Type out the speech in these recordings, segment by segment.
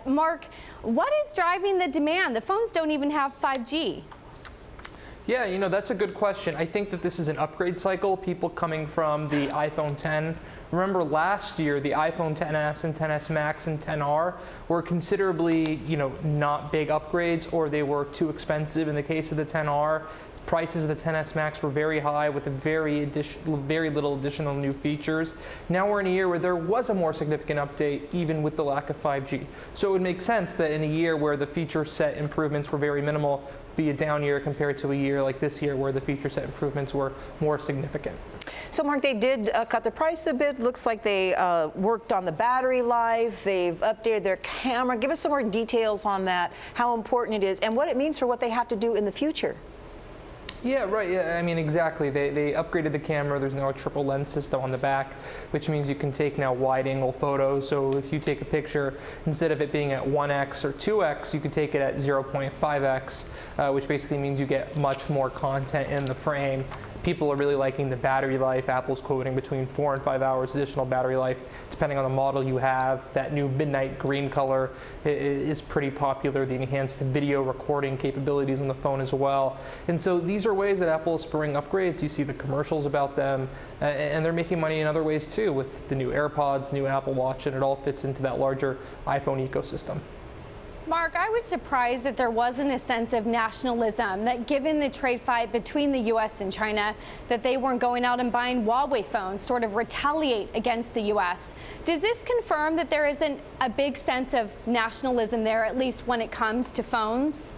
Mark, what is driving the demand? The phones don't even have 5G. Yeah, that's a good question. I think that this is an upgrade cycle, people coming from the iPhone 10. Remember last year, the iPhone XS and XS Max and XR were considerably, not big upgrades, or they were too expensive. In the case of the XR, prices of the XS Max were very high with very little additional new features. Now we're in a year where there was a more significant update, even with the lack of 5G. So it would make sense that in a year where the feature set improvements were very minimal, be a down year compared to a year like this year where the feature set improvements were more significant. So Mark, they did cut the price a bit. Looks like they worked on the battery life. They've updated their camera. Give us some more details on that, how important it is, and what it means for what they have to do in the future. Yeah, right. Yeah, I mean, exactly. They upgraded the camera. There's now a triple lens system on the back, which means you can take now wide-angle photos. So if you take a picture, instead of it being at 1x or 2x, you can take it at 0.5x, which basically means you get much more content in the frame. People are really liking the battery life. Apple's quoting between 4 and 5 hours additional battery life, depending on the model you have. That new midnight green color is pretty popular. The enhanced video recording capabilities on the phone as well. And so these are ways that Apple is spurring upgrades. You see the commercials about them, and they're making money in other ways too, with the new AirPods, new Apple Watch, and it all fits into that larger iPhone ecosystem. Mark, I was surprised that there wasn't a sense of nationalism, that given the trade fight between the U.S. and China, that they weren't going out and buying Huawei phones, sort of retaliate against the U.S. Does this confirm that there isn't a big sense of nationalism there, at least when it comes to phones?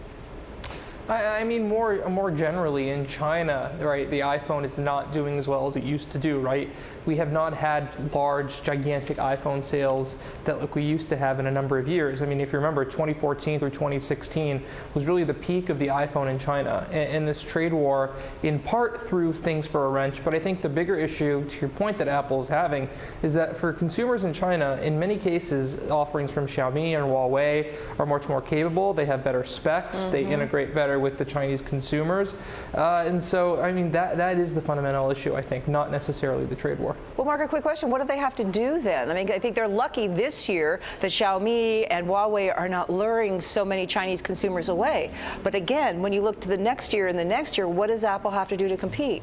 I mean, more generally in China, right, the iPhone is not doing as well as it used to do, right? We have not had large, gigantic iPhone sales that we used to have in a number of years. I mean, if you remember, 2014 through 2016 was really the peak of the iPhone in China. And this trade war, in part, threw things for a wrench. But I think the bigger issue, to your point, that Apple is having is that for consumers in China, in many cases, offerings from Xiaomi and Huawei are much more capable. They have better specs. They integrate better with the Chinese consumers. And so, I mean, that is the fundamental issue, I think, not necessarily the trade war. Well, Mark, a quick question. What do they have to do then? I mean, I think they're lucky this year that Xiaomi and Huawei are not luring so many Chinese consumers away. But again, when you look to the next year and the next year, what does Apple have to do to compete?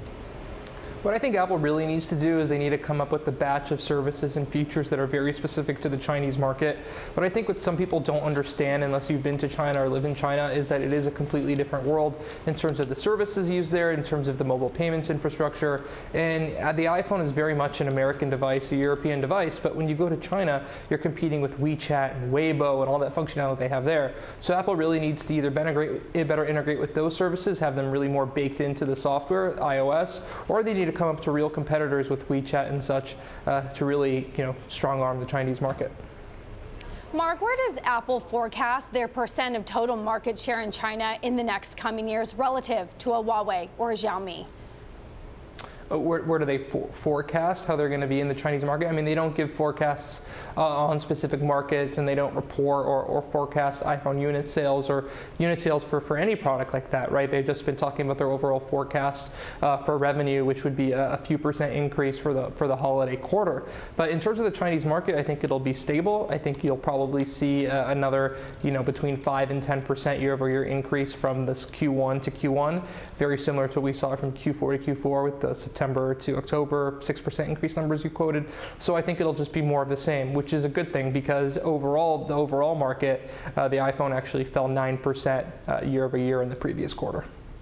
What I think Apple really needs to do is they need to come up with a batch of services and features that are very specific to the Chinese market. But I think what some people don't understand, unless you've been to China or live in China, is that it is a completely different world in terms of the services used there, in terms of the mobile payments infrastructure. And the iPhone is very much an American device, a European device. But when you go to China, you're competing with WeChat and Weibo and all that functionality they have there. So Apple really needs to either better integrate with those services, have them really more baked into the software, iOS, or they need to come up to real competitors with WeChat and such to really, strong arm the Chinese market. Mark, where does Apple forecast their percent of total market share in China in the next coming years relative to a Huawei or a Xiaomi? Where do they forecast how they're going to be in the Chinese market? I mean, they don't give forecasts on specific markets, and they don't report or forecast iPhone unit sales or unit sales for any product like that, right? They've just been talking about their overall forecast for revenue, which would be a few percent increase for the holiday quarter. But in terms of the Chinese market, I think it'll be stable. I think you'll probably see another, between 5 and 10% year-over-year increase from this Q1 to Q1, very similar to what we saw from Q4 to Q4 with the September to October 6% increase numbers you quoted. So I think it'll just be more of the same, which is a good thing, because overall, the overall market, the iPhone actually fell 9% year over year in the previous quarter.